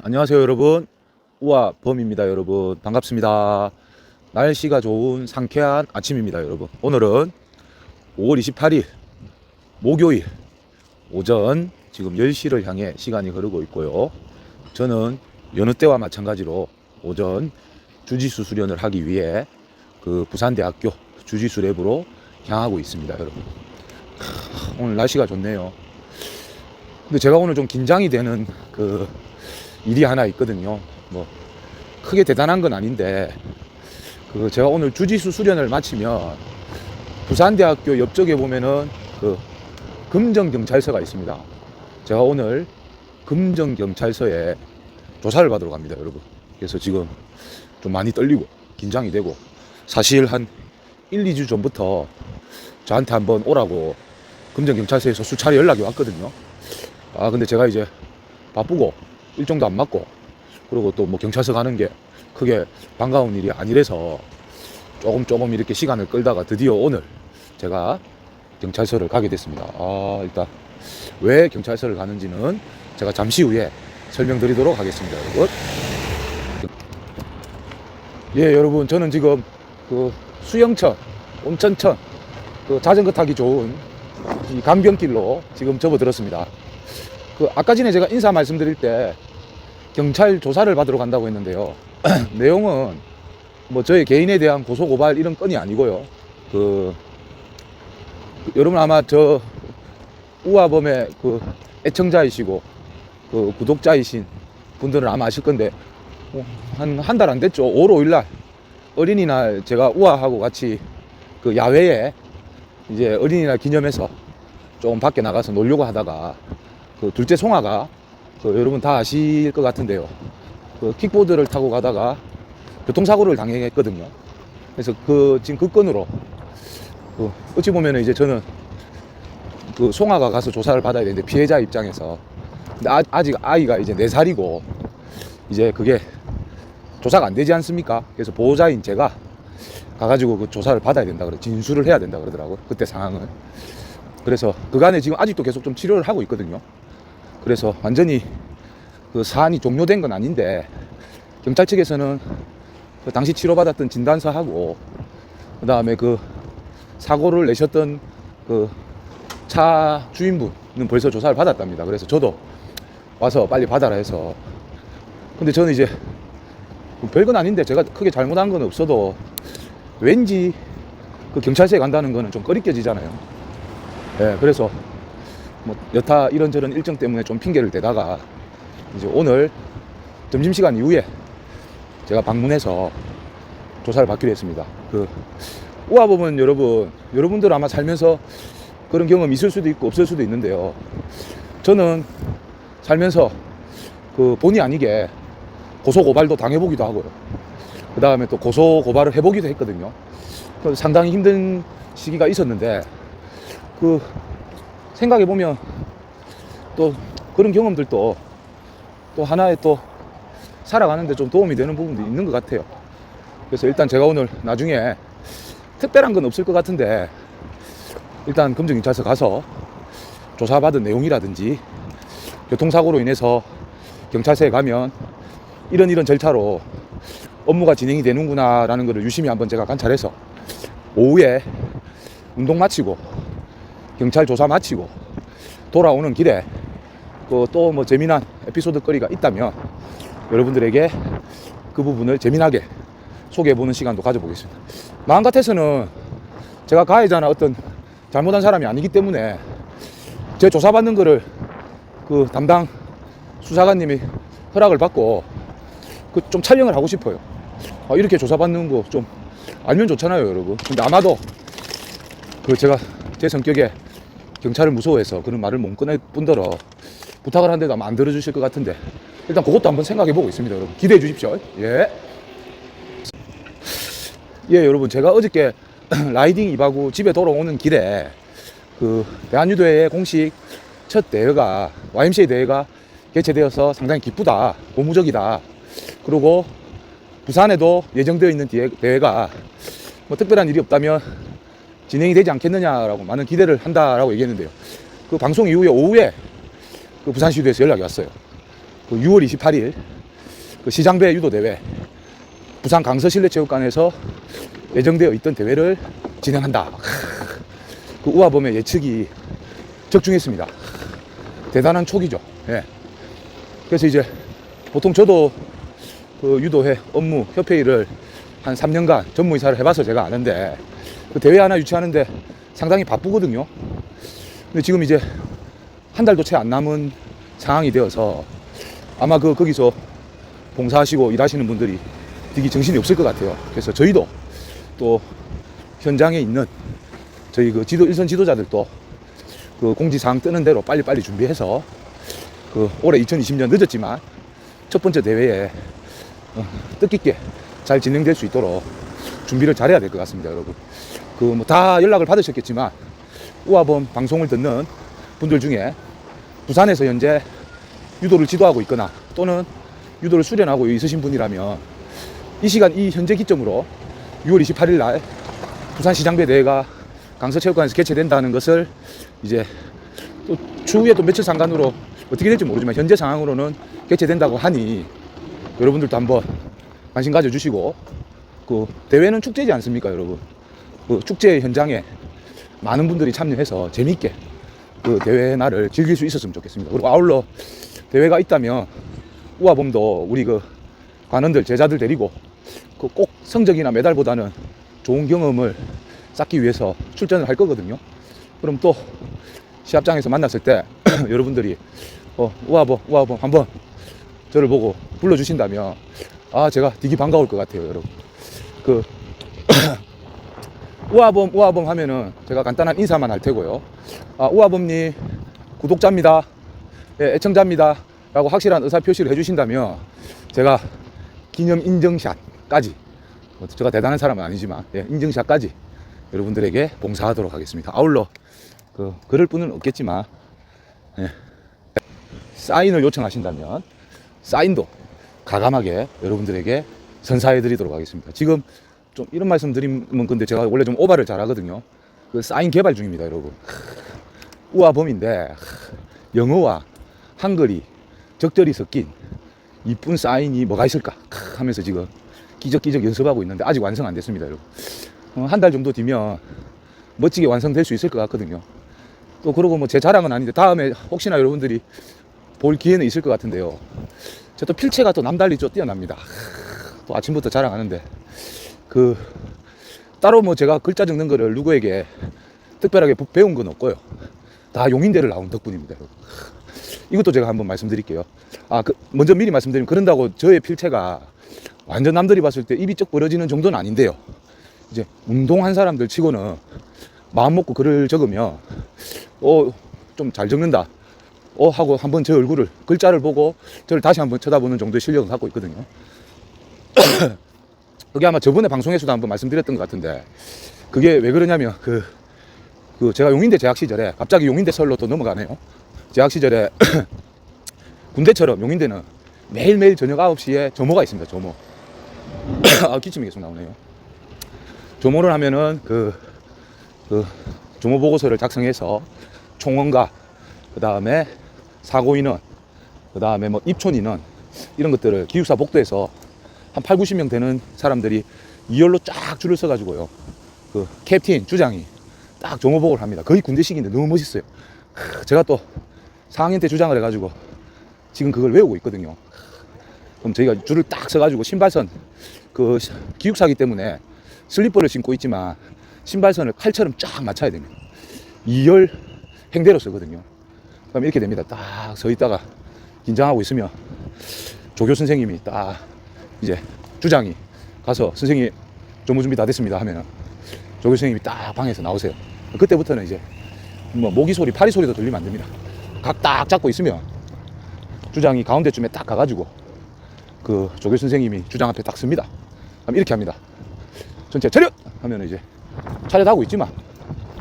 안녕하세요 여러분, 우아범입니다. 여러분 반갑습니다. 날씨가 좋은 상쾌한 아침입니다. 여러분 오늘은 5월 28일 목요일 오전 지금 10시를 향해 시간이 흐르고 있고요. 저는 여느 때와 마찬가지로 오전 주짓수 수련을 하기 위해 그 부산대학교 주짓수 랩으로 향하고 있습니다. 여러분 오늘 날씨가 좋네요. 근데 제가 오늘 좀 긴장이 되는 그 일이 하나 있거든요. 뭐 크게 대단한 건 아닌데 그 제가 오늘 주짓수 수련을 마치면 부산대학교 옆쪽에 보면은 그 금정경찰서가 있습니다. 제가 오늘 금정경찰서에 조사를 받으러 갑니다. 여러분 그래서 지금 좀 많이 떨리고 긴장이 되고, 사실 한 1, 2주 전부터 저한테 한번 오라고 금정경찰서에서 수차례 연락이 왔거든요. 근데 제가 이제 바쁘고 일정도 안 맞고, 그리고 또 뭐 경찰서 가는 게 크게 반가운 일이 아니라서 조금 이렇게 시간을 끌다가 드디어 오늘 제가 경찰서를 가게 됐습니다. 일단 왜 경찰서를 가는지는 제가 잠시 후에 설명드리도록 하겠습니다. 여러분 여러분 저는 지금 그 수영천, 온천천, 그 자전거 타기 좋은 이 강변길로 지금 접어들었습니다. 아까 전에 제가 인사 말씀드릴 때 경찰 조사를 받으러 간다고 했는데요. 내용은 뭐 저의 개인에 대한 고소 고발 이런 건이 아니고요. 여러분 아마 저 우아범의 그 애청자이시고 그 구독자이신 분들은 아마 아실 건데, 한 달 안 됐죠. 5월 5일날 어린이날 제가 우아하고 같이 그 야외에 이제 어린이날 기념해서 좀 밖에 나가서 놀려고 하다가 그 둘째 송아가 여러분 다 아실 것 같은데요. 킥보드를 타고 가다가 교통사고를 당했거든요. 그래서 지금 그 건으로 어찌 보면 이제 저는 그 송아가 가서 조사를 받아야 되는데 피해자 입장에서, 근데 아직 아이가 이제 4살이고 이제 그게 조사가 안 되지 않습니까? 그래서 보호자인 제가 가가지고 그 조사를 받아야 된다 그래, 진술을 해야 된다 그러더라고요. 그때 상황을. 그래서 그간에 지금 아직도 계속 좀 치료를 하고 있거든요. 그래서 완전히 그 사안이 종료된 건 아닌데, 경찰 측에서는 그 당시 치료받았던 진단서하고 그 다음에 그 사고를 내셨던 그 차 주인분은 벌써 조사를 받았답니다. 그래서 저도 와서 빨리 받아라 해서. 근데 저는 이제 별건 아닌데 제가 크게 잘못한 건 없어도 왠지 그 경찰서에 간다는 거는 좀 꺼리껴지잖아요. 그래서 뭐 여타 이런저런 일정 때문에 좀 핑계를 대다가 이제 오늘 점심시간 이후에 제가 방문해서 조사를 받기로 했습니다. 우아범은 여러분들 아마 살면서 그런 경험 있을 수도 있고 없을 수도 있는데요. 저는 살면서 본의 아니게 고소고발도 당해보기도 하고요. 그 다음에 또 고소고발을 해보기도 했거든요. 상당히 힘든 시기가 있었는데 생각해보면 또 그런 경험들도 또 하나의 또 살아가는데 좀 도움이 되는 부분도 있는 것 같아요. 그래서 일단 제가 오늘 나중에 특별한 건 없을 것 같은데 일단 금정경찰서 가서 조사받은 내용이라든지 교통사고로 인해서 경찰서에 가면 이런 절차로 업무가 진행이 되는구나 라는 것을 유심히 한번 제가 관찰해서 오후에 운동 마치고 경찰 조사 마치고 돌아오는 길에 또 뭐 재미난 에피소드 거리가 있다면 여러분들에게 그 부분을 재미나게 소개해보는 시간도 가져보겠습니다. 마음 같아서는 제가 가해자나 어떤 잘못한 사람이 아니기 때문에 제 조사받는 거를 그 담당 수사관님이 허락을 받고 좀 촬영을 하고 싶어요. 이렇게 조사받는 거 좀 알면 좋잖아요, 여러분. 근데 아마도 제가 제 성격에 경찰을 무서워해서 그런 말을 못 꺼낼 뿐더러 부탁을 하는데도 아마 안 들어주실 것 같은데 일단 그것도 한번 생각해 보고 있습니다. 여러분 기대해 주십시오. 여러분 제가 어저께 라이딩 2박 집에 돌아오는 길에 대한유도회 공식 첫 대회가 YMCA 대회가 개최되어서 상당히 기쁘다, 고무적이다, 그리고 부산에도 예정되어 있는 대회가 뭐 특별한 일이 없다면 진행이 되지 않겠느냐라고 많은 기대를 한다라고 얘기했는데요. 방송 이후에 오후에 부산시도에서 연락이 왔어요. 그 6월 28일 그 시장배 유도 대회 부산 강서실내체육관에서 예정되어 있던 대회를 진행한다. 그 우아범의 예측이 적중했습니다. 대단한 촉이죠. 예. 그래서 이제 보통 저도 그 유도회 업무 협회 일을 한 3년간 전무이사를 해봐서 제가 아는데 그 대회 하나 유치하는데 상당히 바쁘거든요. 근데 지금 이제 한 달도 채 안 남은 상황이 되어서 아마 거기서 봉사하시고 일하시는 분들이 되게 정신이 없을 것 같아요. 그래서 저희도 또 현장에 있는 저희 그 일선 지도자들도 그 공지사항 뜨는 대로 빨리빨리 준비해서 그 올해 2020년 늦었지만 첫 번째 대회에 뜻깊게 잘 진행될 수 있도록 준비를 잘해야 될 것 같습니다, 여러분. 그 뭐 다 연락을 받으셨겠지만 우아범 방송을 듣는 분들 중에 부산에서 현재 유도를 지도하고 있거나 또는 유도를 수련하고 있으신 분이라면 이 시간 이 현재 기점으로 6월 28일 날 부산 시장배 대회가 강서체육관에서 개최된다는 것을 이제 또 추후에 또 며칠 상관으로 어떻게 될지 모르지만 현재 상황으로는 개최된다고 하니 여러분들도 한번 관심 가져주시고 그 대회는 축제지 않습니까, 여러분? 그 축제 현장에 많은 분들이 참여해서 재미있게 그 대회 날을 즐길 수 있었으면 좋겠습니다. 그리고 아울러 대회가 있다면 우아범도 우리 그 관원들 제자들 데리고 그 꼭 성적이나 메달보다는 좋은 경험을 쌓기 위해서 출전을 할 거거든요. 그럼 또 시합장에서 만났을 때 여러분들이 우아범 한번 저를 보고 불러주신다면 제가 되게 반가울 것 같아요, 여러분. 그 우아범 하면은 제가 간단한 인사만 할 테고요. 우아범님 구독자입니다. 예, 애청자입니다. 라고 확실한 의사표시를 해주신다면 제가 기념 인증샷까지, 제가 대단한 사람은 아니지만 인증샷까지 여러분들에게 봉사하도록 하겠습니다. 아울러 그럴 분은 없겠지만 사인을 요청하신다면 사인도 가감하게 여러분들에게 선사해 드리도록 하겠습니다. 지금 좀 이런 말씀 드리면 근데 제가 원래 좀 오바를 잘 하거든요. 그 사인 개발 중입니다, 여러분. 우아범인데 영어와 한글이 적절히 섞인 이쁜 사인이 뭐가 있을까 하면서 지금 끼적끼적 연습하고 있는데 아직 완성 안 됐습니다, 여러분. 한 달 정도 뒤면 멋지게 완성될 수 있을 것 같거든요. 또 그러고 뭐 제 자랑은 아닌데 다음에 혹시나 여러분들이 볼 기회는 있을 것 같은데요. 저 또 필체가 또 남달리 좀 뛰어납니다. 또 아침부터 자랑하는데 따로 뭐 제가 글자 적는 거를 누구에게 특별하게 배운 건 없고요. 다 용인대를 나온 덕분입니다, 여러분. 이것도 제가 한번 말씀드릴게요. 먼저 미리 말씀드리면 그런다고 저의 필체가 완전 남들이 봤을 때 입이 쩍 벌어지는 정도는 아닌데요. 이제 운동한 사람들 치고는 마음 먹고 글을 적으면 좀 잘 적는다 하고 한번 제 얼굴을 글자를 보고 저를 다시 한번 쳐다보는 정도의 실력을 갖고 있거든요. 그게 아마 저번에 방송에서도 한번 말씀드렸던 것 같은데 그게 왜 그러냐면 제가 용인대 재학 시절에 갑자기 용인대 설로 또 넘어가네요. 재학 시절에 군대처럼 용인대는 매일매일 저녁 9시에 조모가 있습니다. 조모. 기침이 계속 나오네요. 조모를 하면은 조모 보고서를 작성해서 총원과 그 다음에 사고 인원, 그 다음에 뭐 입촌 인원 이런 것들을 기숙사 복도에서 한 8, 90명 되는 사람들이 2열로 쫙 줄을 서가지고요. 그 캡틴 주장이 딱 조모복을 합니다. 거의 군대식인데 너무 멋있어요. 제가 또 4학년 때 주장을 해가지고 지금 그걸 외우고 있거든요. 그럼 저희가 줄을 딱 서가지고 신발선 기숙사기 때문에 슬리퍼를 신고 있지만 신발선을 칼처럼 쫙 맞춰야 됩니다. 2열 행대로 서거든요. 그럼 이렇게 됩니다. 딱 서 있다가 긴장하고 있으면 조교 선생님이 딱 이제 주장이 가서 선생님 조모 준비 다 됐습니다 하면은 조교 선생님이 딱 방에서 나오세요. 그때부터는 이제 뭐 모기 소리, 파리 소리도 들리면 안 됩니다. 각 딱 잡고 있으면 주장이 가운데쯤에 딱 가가지고 그 조교 선생님이 주장 앞에 딱 섭니다. 그럼 이렇게 합니다. 전체 차렷! 하면 이제 차렷하고 있지만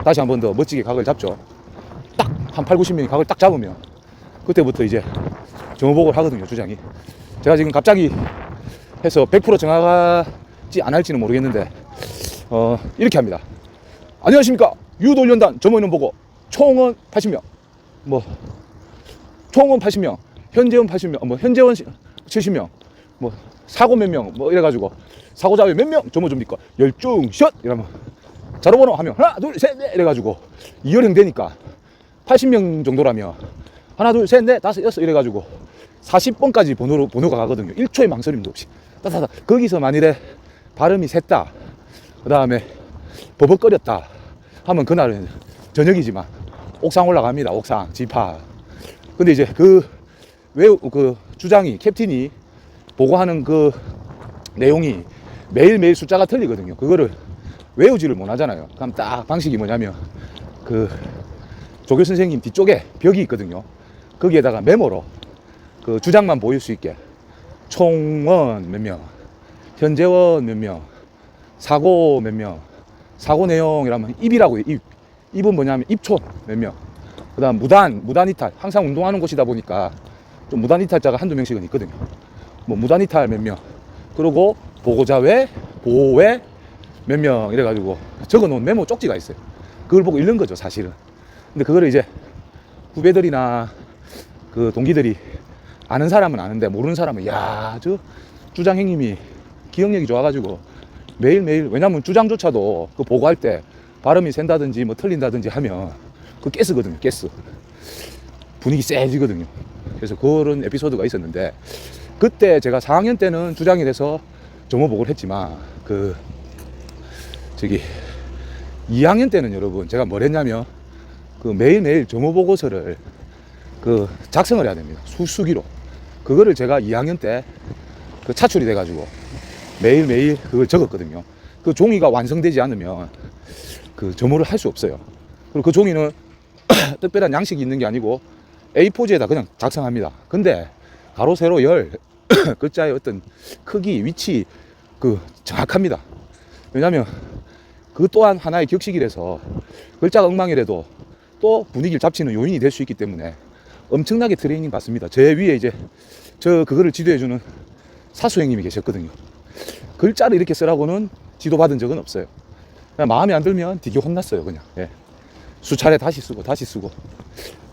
다시 한 번 더 멋지게 각을 잡죠. 딱 한 8, 90명이 각을 딱 잡으면 그때부터 이제 정보복을 하거든요, 주장이. 제가 지금 갑자기 해서 100% 정확하지 않을지는 모르겠는데 이렇게 합니다. 안녕하십니까, 유도훈련단 점호인원 보고 총원 80명, 총원 80명, 현재원 80명, 뭐 현재원 70명, 뭐 사고 몇 명, 뭐 이래가지고 사고 자료 몇 명 점어줍니까? 열중 샷 이러면 자료번호 하면 하나 둘 셋 넷 이래가지고 이혈행 되니까 80명 정도라면 하나 둘 셋 넷 다섯 여섯 이래가지고 40번까지 번호가 가거든요. 1초의 망설임도 없이 따다다. 거기서 만일에 발음이 샜다, 그 다음에 버벅거렸다 하면 그날은 저녁이지만 옥상 올라갑니다. 옥상 지파. 근데 이제 그 주장이 캡틴이 보고하는 그 내용이 매일매일 숫자가 틀리거든요. 그거를 외우지를 못하잖아요. 그럼 딱 방식이 뭐냐면 그 조교 선생님 뒤쪽에 벽이 있거든요. 거기에다가 메모로 그 주장만 보일 수 있게 총원 몇 명, 현재원 몇 명, 사고 몇 명, 사고 내용이라면 입이라고요. 입은 뭐냐면 입촌 몇 명, 그 다음 무단 이탈. 항상 운동하는 곳이다 보니까 좀 무단 이탈자가 한두 명씩은 있거든요. 뭐 무단 이탈 몇 명, 그리고 보호자외 몇 명 이래가지고 적어놓은 메모 쪽지가 있어요. 그걸 보고 읽는 거죠, 사실은. 근데 그거를 이제 후배들이나 그 동기들이 아는 사람은 아는데 모르는 사람은 야, 저 주장 형님이 기억력이 좋아가지고 매일매일, 왜냐면 주장조차도 그 보고할 때 발음이 샌다든지 뭐 틀린다든지 하면 그 가스거든요. 가스. 분위기 세지거든요. 그래서 그런 에피소드가 있었는데, 그때 제가 4학년 때는 주장이 돼서 점호복을 했지만 2학년 때는 여러분 제가 뭘 했냐면 그 매일매일 점호보고서를 작성을 해야 됩니다. 수기로. 그거를 제가 2학년 때 차출이 돼가지고 매일매일 그걸 적었거든요. 그 종이가 완성되지 않으면 그 점호를 할 수 없어요. 그리고 그 종이는 특별한 양식이 있는 게 아니고 A4지에다 그냥 작성합니다. 근데 가로 세로 열 글자의 어떤 크기, 위치 정확합니다. 왜냐면 그 또한 하나의 격식이라서 글자가 엉망이라도 또 분위기를 잡치는 요인이 될 수 있기 때문에 엄청나게 트레이닝 받습니다. 제 위에 이제 그거를 지도해주는 사수 형님이 계셨거든요. 글자를 이렇게 쓰라고는 지도받은 적은 없어요. 그냥 마음에 안 들면 되게 혼났어요. 그냥 수차례 다시 쓰고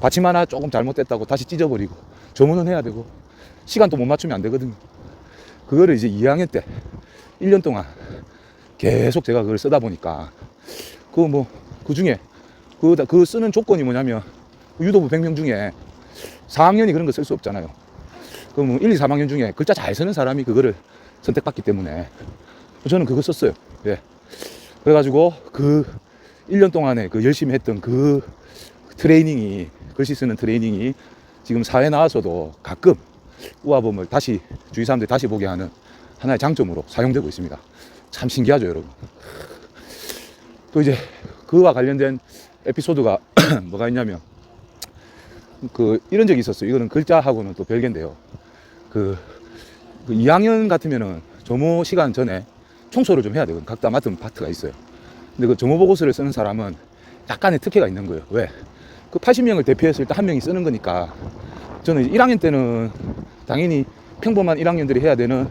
받침 하나 조금 잘못됐다고 다시 찢어버리고 점호는 해야 되고 시간도 못 맞추면 안 되거든요. 그거를 이제 2학년 때 1년 동안 계속 제가 그걸 쓰다 보니까 그 중에 그 쓰는 조건이 뭐냐면 유도부 100명 중에 4학년이 그런 거 쓸 수 없잖아요. 그럼 1, 2, 3학년 중에 글자 잘 쓰는 사람이 그거를 선택받기 때문에 저는 그거 썼어요. 그래가지고 그 1년 동안에 그 열심히 했던 그 트레이닝이, 글씨 쓰는 트레이닝이 지금 사회 나와서도 가끔 우아범을 다시 주위 사람들이 다시 보게 하는 하나의 장점으로 사용되고 있습니다. 참 신기하죠, 여러분. 또 이제 그와 관련된 에피소드가 뭐가 있냐면 이런 적이 있었어요. 이거는 글자하고는 또 별개인데요. 2학년 같으면은 점호 시간 전에 청소를 좀 해야 되거든요. 각자 맡은 파트가 있어요. 근데 그 점호 보고서를 쓰는 사람은 약간의 특혜가 있는 거예요. 왜? 80명을 대표해서 일단 한 명이 쓰는 거니까. 저는 1학년 때는 당연히 평범한 1학년들이 해야 되는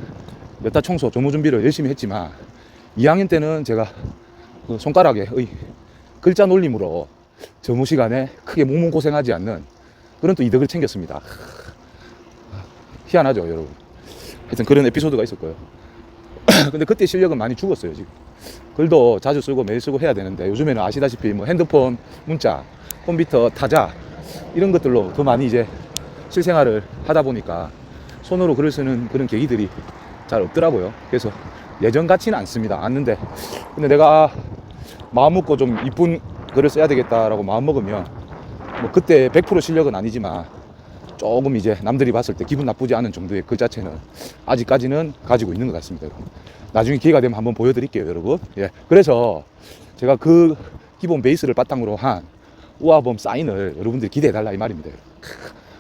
몇타 청소, 점호 준비를 열심히 했지만 2학년 때는 제가 손가락에 글자 놀림으로 점호 시간에 크게 몸은 고생하지 않는 그런 또 이득을 챙겼습니다. 희한하죠, 여러분. 하여튼 그런 에피소드가 있었고요. 근데 그때 실력은 많이 죽었어요, 지금. 글도 자주 쓰고 매일 쓰고 해야 되는데 요즘에는 아시다시피 뭐 핸드폰, 문자, 컴퓨터, 타자 이런 것들로 더 많이 이제 실생활을 하다 보니까 손으로 글을 쓰는 그런 계기들이 잘 없더라고요. 그래서 예전 같지는 않습니다. 않는데 근데 내가 마음 먹고 좀 이쁜 글을 써야 되겠다라고 마음 먹으면 뭐 그때 100% 실력은 아니지만 조금 이제 남들이 봤을 때 기분 나쁘지 않은 정도의 글 자체는 아직까지는 가지고 있는 것 같습니다, 여러분. 나중에 기회가 되면 한번 보여드릴게요, 여러분. 그래서 제가 그 기본 베이스를 바탕으로 한 우아범 사인을 여러분들이 기대해달라 이 말입니다.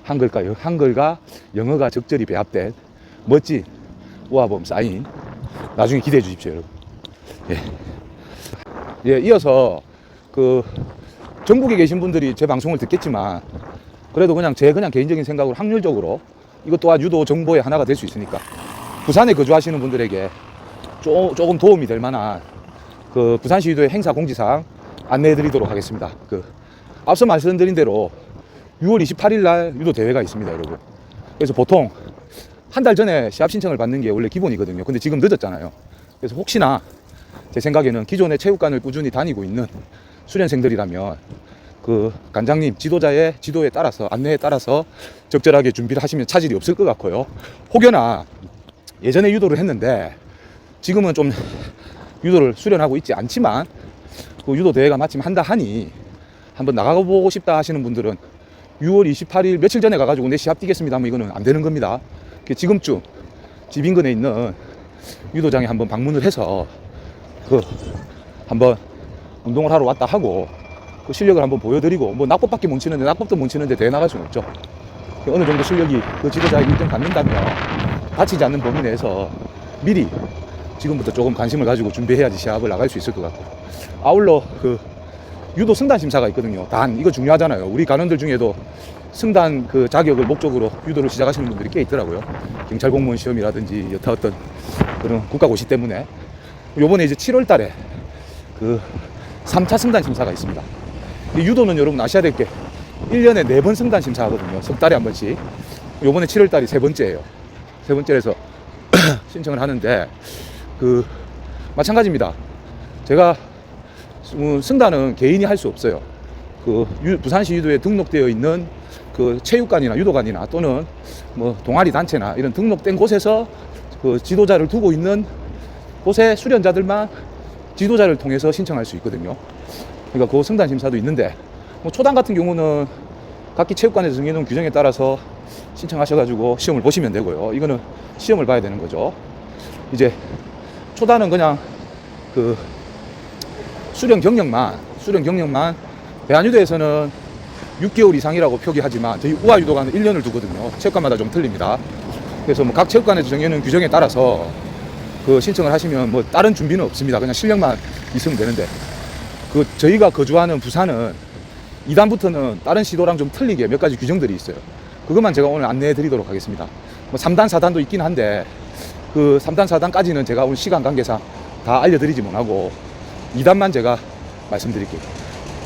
한글과 영어가 적절히 배합된 멋진 우아범 사인 나중에 기대해 주십시오, 여러분. 이어서 전국에 계신 분들이 제 방송을 듣겠지만 그래도 그냥 제 개인적인 생각으로 확률적으로 이것 또한 유도 정보의 하나가 될 수 있으니까 부산에 거주하시는 분들에게 조금 도움이 될 만한 부산시 유도의 행사 공지사항 안내해 드리도록 하겠습니다. 앞서 말씀드린 대로 6월 28일 날 유도 대회가 있습니다, 여러분. 그래서 보통 한 달 전에 시합 신청을 받는 게 원래 기본이거든요. 근데 지금 늦었잖아요. 그래서 혹시나 제 생각에는 기존의 체육관을 꾸준히 다니고 있는 수련생들이라면 그 관장님 지도자의 지도에 따라서, 안내에 따라서 적절하게 준비를 하시면 차질이 없을 것 같고요. 혹여나 예전에 유도를 했는데 지금은 좀 유도를 수련하고 있지 않지만 그 유도 대회가 마침 한다 하니 한번 나가보고 싶다 하시는 분들은 6월 28일 며칠 전에 가가지고 내 시합 뛰겠습니다 하면 이거는 안 되는 겁니다. 지금쯤 집 인근에 있는 유도장에 한번 방문을 해서 그 한번 운동을 하러 왔다 하고 그 실력을 한번 보여드리고, 뭐 낙법밖에 못 치는데, 낙법도 못 치는데 대회 나갈 수는 없죠. 어느 정도 실력이 그 지도자의 일정 갖는다면 다치지 않는 범위 내에서 미리 지금부터 조금 관심을 가지고 준비해야지 시합을 나갈 수 있을 것 같고, 아울러 그 유도 승단 심사가 있거든요. 단 이거 중요하잖아요. 우리 간원들 중에도 승단 그 자격을 목적으로 유도를 시작하시는 분들이 꽤 있더라고요. 경찰 공무원 시험이라든지 여타 어떤 그런 국가고시 때문에. 요번에 이제 7월 달에 그 3차 승단 심사가 있습니다. 유도는 여러분 아셔야 될 게 1년에 4번 승단 심사하거든요. 석 달에 한 번씩. 요번에 7월 달이 세 번째예요. 세 번째라서 신청을 하는데 그 마찬가지입니다. 제가 승단은 개인이 할 수 없어요. 그 부산시 유도에 등록되어 있는 그 체육관이나 유도관이나 또는 뭐 동아리 단체나 이런 등록된 곳에서 그 지도자를 두고 있는 곳의 수련자들만 지도자를 통해서 신청할 수 있거든요. 그러니까 그 승단 심사도 있는데, 뭐 초단 같은 경우는 각기 체육관에서 정해놓은 규정에 따라서 신청하셔가지고 시험을 보시면 되고요. 이거는 시험을 봐야 되는 거죠. 이제 초단은 그냥 그 수련 경력만 대한유도에서는 6개월 이상이라고 표기하지만 저희 우아유도관은 1년을 두거든요. 체육관마다 좀 틀립니다. 그래서 뭐 각 체육관에서 정해놓은 규정에 따라서 그 신청을 하시면 뭐 다른 준비는 없습니다. 그냥 실력만 있으면 되는데, 그 저희가 거주하는 부산은 2단부터는 다른 시도랑 좀 틀리게 몇 가지 규정들이 있어요. 그것만 제가 오늘 안내해 드리도록 하겠습니다. 뭐 3단, 4단도 있긴 한데 그 3단, 4단까지는 제가 오늘 시간 관계상 다 알려드리지 못하고 2단만 제가 말씀드릴게요.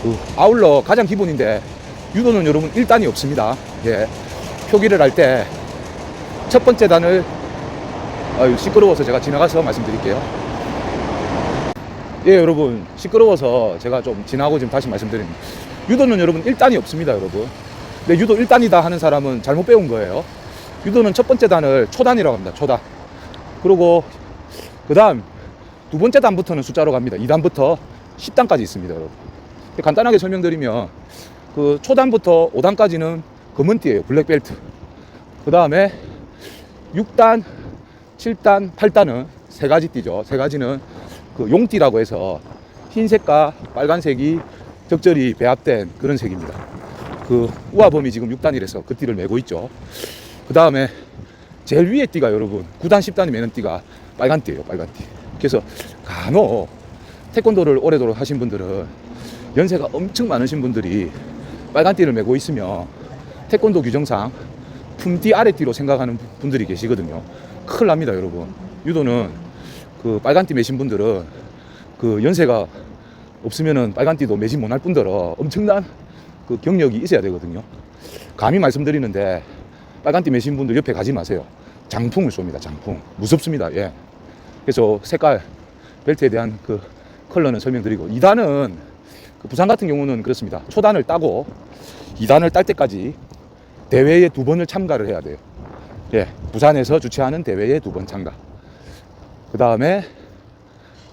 그 아울러 가장 기본인데 유도는 여러분 1단이 없습니다. 예. 표기를 할 때 첫 번째 단을 시끄러워서 제가 지나가서 말씀드릴게요. 예, 여러분 시끄러워서 제가 좀 지나고 지금 다시 말씀드립니다. 유도는 여러분 1단이 없습니다, 여러분. 근데 유도 1단이다 하는 사람은 잘못 배운 거예요. 유도는 첫 번째 단을 초단이라고 합니다. 초단. 그리고 그 다음 두 번째 단부터는 숫자로 갑니다. 2단부터 10단까지 있습니다, 여러분. 간단하게 설명드리면 그 초단부터 5단까지는 검은띠예요. 블랙벨트. 그 다음에 6단, 7단, 8단은 세 가지 띠죠. 세 가지는 그 용띠라고 해서 흰색과 빨간색이 적절히 배합된 그런 색입니다. 그 우아범이 지금 6단이라서 그 띠를 메고 있죠. 그 다음에 제일 위에 띠가 여러분 9단, 10단이 메는 띠가 빨간 띠예요. 빨간 띠. 그래서 간혹 태권도를 오래도록 하신 분들은 연세가 엄청 많으신 분들이 빨간 띠를 메고 있으면 태권도 규정상 품띠 아래띠로 생각하는 분들이 계시거든요. 큰일 납니다, 여러분. 유도는 그 빨간띠 메신 분들은 그 연세가 없으면은 빨간띠도 매지 못할 뿐더러 엄청난 그 경력이 있어야 되거든요. 감히 말씀드리는데 빨간띠 메신 분들 옆에 가지 마세요. 장풍을 쏩니다, 장풍. 무섭습니다, 예. 그래서 색깔, 벨트에 대한 그 컬러는 설명드리고, 2단은 그 부산 같은 경우는 그렇습니다. 초단을 따고 2단을 딸 때까지 대회에 2번을 참가를 해야 돼요. 예, 부산에서 주최하는 대회에 2번 참가. 그 다음에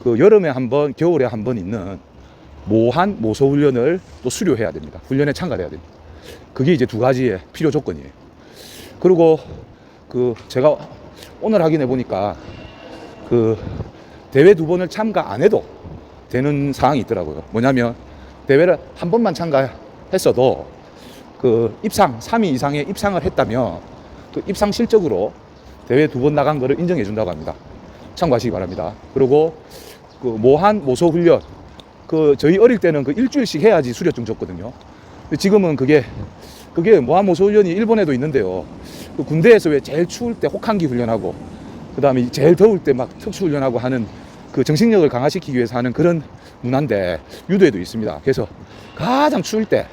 그 여름에 한 번, 겨울에 한 번 있는 모한 모소 훈련을 또 수료해야 됩니다. 훈련에 참가를 해야 됩니다. 그게 이제 두 가지의 필요 조건이에요. 그리고 그 제가 오늘 확인해 보니까 그 대회 2번을 참가 안 해도 되는 사항이 있더라고요. 뭐냐면 대회를 한 번만 참가했어도 그 입상 3위 이상의 입상을 했다면 그 입상 실적으로 대회 2번 나간 거를 인정해 준다고 합니다. 참고하시기 바랍니다. 그리고 그 모한 모소 훈련, 그 저희 어릴 때는 그 일주일씩 해야지 수료증 줬거든요. 근데 지금은 그게 모한 모소 훈련이 일본에도 있는데요. 그 군대에서 왜 제일 추울 때 혹한기 훈련하고 그 다음에 제일 더울 때 막 특수 훈련하고 하는 그 정신력을 강화시키기 위해서 하는 그런 문화인데 유도에도 있습니다. 그래서 가장 추울 때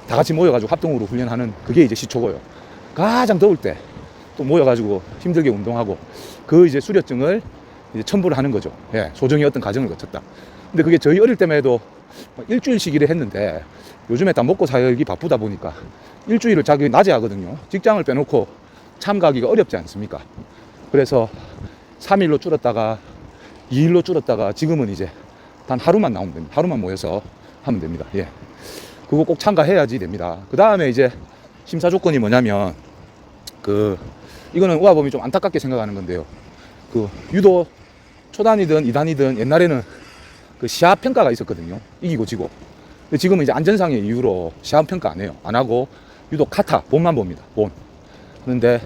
다 같이 모여가지고 합동으로 훈련하는 그게 이제 시초고요. 가장 더울 때 또 모여가지고 힘들게 운동하고 그 이제 수료증을 이제 첨부를 하는 거죠. 예, 소정의 어떤 과정을 거쳤다. 근데 그게 저희 어릴 때만 해도 일주일씩 일을 했는데 요즘에 다 먹고 살기 바쁘다 보니까 일주일을 자기 낮에 하거든요. 직장을 빼놓고 참가하기가 어렵지 않습니까? 그래서 3일로 줄었다가 2일로 줄었다가 지금은 이제 단 하루만 나오면 됩니다. 하루만 모여서 하면 됩니다. 예. 그거 꼭 참가해야지 됩니다. 그 다음에 이제 심사 조건이 뭐냐면 이거는 우아범이 좀 안타깝게 생각하는 건데요. 유도 초단이든 2단이든 옛날에는 시합 평가가 있었거든요. 이기고 지고. 근데 지금은 이제 안전상의 이유로 시합 평가 안 해요. 안 하고 유도 카타 본만 봅니다. 본. 그런데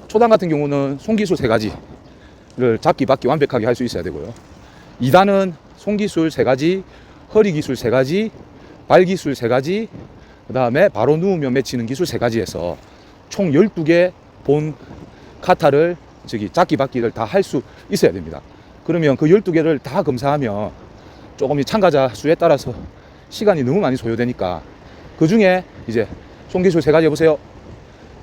초단 같은 경우는 손기술 3가지를 잡기 받기 완벽하게 할 수 있어야 되고요. 2단은 손기술 3가지, 허리기술 3가지, 발기술 3가지, 그 다음에 바로 누우면 맺히는 기술 3가지에서 총 12개 본 카타를 잡기 받기를 다 할 수 있어야 됩니다. 그러면 그 12개를 다 검사하면 조금 참가자 수에 따라서 시간이 너무 많이 소요되니까 그 중에 이제 손기술 3가지 해보세요,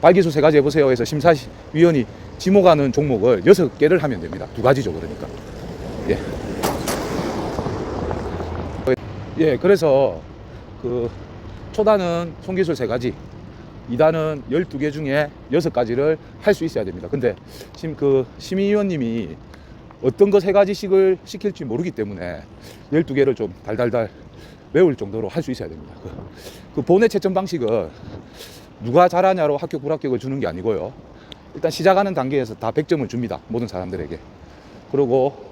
발기술 3가지 해보세요 해서 심사위원이 지목하는 종목을 6개를 하면 됩니다. 2가지죠. 그러니까 예, 그래서 초단은 손기술 3가지, 2단은 12개 중에 6가지를 할 수 있어야 됩니다. 근데 지금 심의위원님이 어떤 거 3가지씩을 시킬지 모르기 때문에 12개를 좀 달달달 외울 정도로 할 수 있어야 됩니다. 본의 채점 방식은 누가 잘하냐로 합격 불합격을 주는 게 아니고요. 일단 시작하는 단계에서 다 100점을 줍니다. 모든 사람들에게. 그리고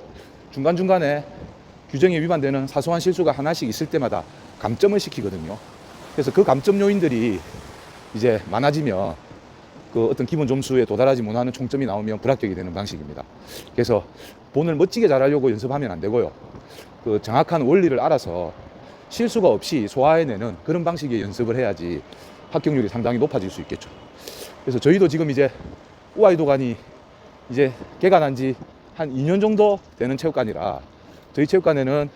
중간중간에 규정에 위반되는 사소한 실수가 하나씩 있을 때마다 감점을 시키거든요. 그래서 그 감점 요인들이 이제 많아지면 어떤 기본 점수에 도달하지 못하는 총점이 나오면 불합격이 되는 방식입니다. 그래서 본을 멋지게 잘하려고 연습하면 안 되고요. 정확한 원리를 알아서 실수가 없이 소화해내는 그런 방식의 연습을 해야지 합격률이 상당히 높아질 수 있겠죠. 그래서 저희도 지금 이제 우아유도관이 이제 개관한 지 한 2년 정도 되는 체육관이라 저희 체육관에는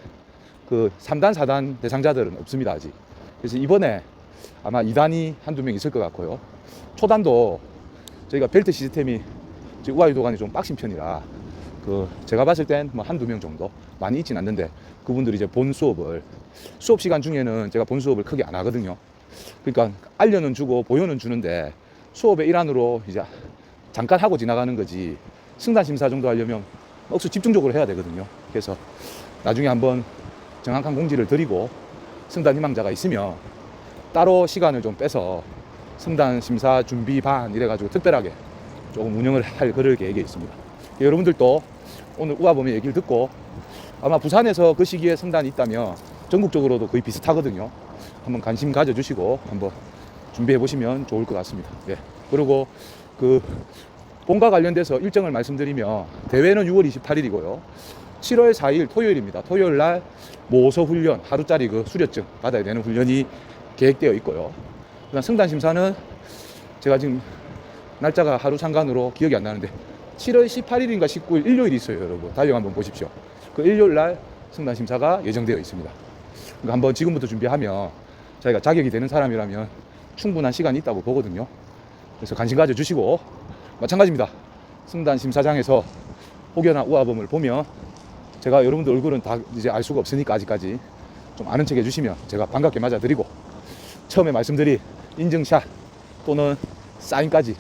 3단, 4단 대상자들은 없습니다, 아직. 그래서 이번에 아마 2단이 한두 명 있을 것 같고요. 초단도 저희가 벨트 시스템이 우아유도관이 좀 빡신 편이라 제가 봤을 땐 뭐 한두 명 정도, 많이 있진 않는데 그분들이 이제 본 수업 시간 중에는 제가 본 수업을 크게 안 하거든요. 그러니까 알려는 주고 보여는 주는데 수업의 일환으로 이제 잠깐 하고 지나가는 거지 승단 심사 정도 하려면 억수 집중적으로 해야 되거든요. 그래서 나중에 한번 정확한 공지를 드리고 승단 희망자가 있으면 따로 시간을 좀 빼서 승단 심사 준비 반 이래가지고 특별하게 조금 운영을 할 그럴 계획이 있습니다. 여러분들도 오늘 우아범의 얘기를 듣고 아마 부산에서 그 시기에 승단이 있다면 전국적으로도 거의 비슷하거든요. 한번 관심 가져주시고 한번 준비해 보시면 좋을 것 같습니다. 예. 그리고 본과 관련돼서 일정을 말씀드리면 대회는 6월 28일이고요. 7월 4일 토요일입니다. 토요일 날 모서 훈련 하루짜리 수료증 받아야 되는 훈련이 계획되어 있고요. 그다음 승단 심사는 제가 지금 날짜가 하루 상관으로 기억이 안 나는데 7월 18일인가 19일 일요일이 있어요, 여러분. 달력 한번 보십시오. 일요일 날 승단 심사가 예정되어 있습니다. 그러니까 한번 지금부터 준비하면 자기가 자격이 되는 사람이라면 충분한 시간이 있다고 보거든요. 그래서 관심 가져주시고 마찬가지입니다. 승단 심사장에서 혹여나 우아범을 보면 제가 여러분들 얼굴은 다 이제 알 수가 없으니까 아직까지 좀 아는 척 해주시면 제가 반갑게 맞아드리고 처음에 말씀드린 인증샷 또는 사인까지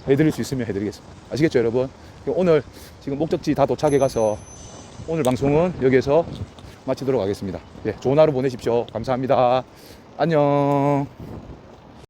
해드릴 수 있으면 해드리겠습니다. 아시겠죠, 여러분? 오늘 지금 목적지 다 도착해 가서 오늘 방송은 여기에서 마치도록 하겠습니다. 예, 좋은 하루 보내십시오. 감사합니다. 안녕.